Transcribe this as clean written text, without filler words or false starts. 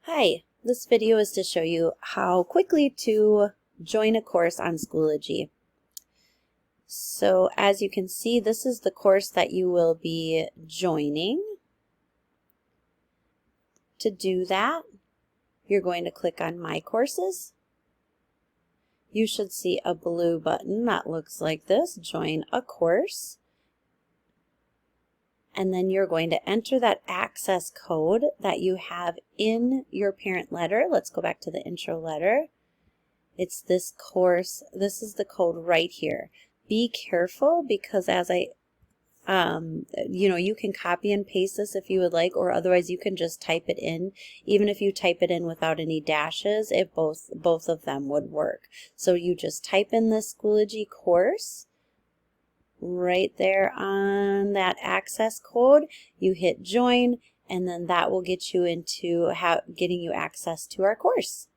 Hi, this video is to show you how quickly to join a course on Schoology. So as you can see, this is the course that you will be joining. To do that, you're going to click on My Courses. You should see a blue button that looks like this, Join a Course. And then you're going to enter that access code that you have in your parent letter. Let's go back to the intro letter. It's this course. This is the code right here. Be careful because as you can copy and paste this if you would like, or otherwise you can just type it in. Even if you type it in without any dashes, both of them would work. So you just type in the Schoology course. Right there on that access code, you hit join, and then that will get you into getting you access to our course.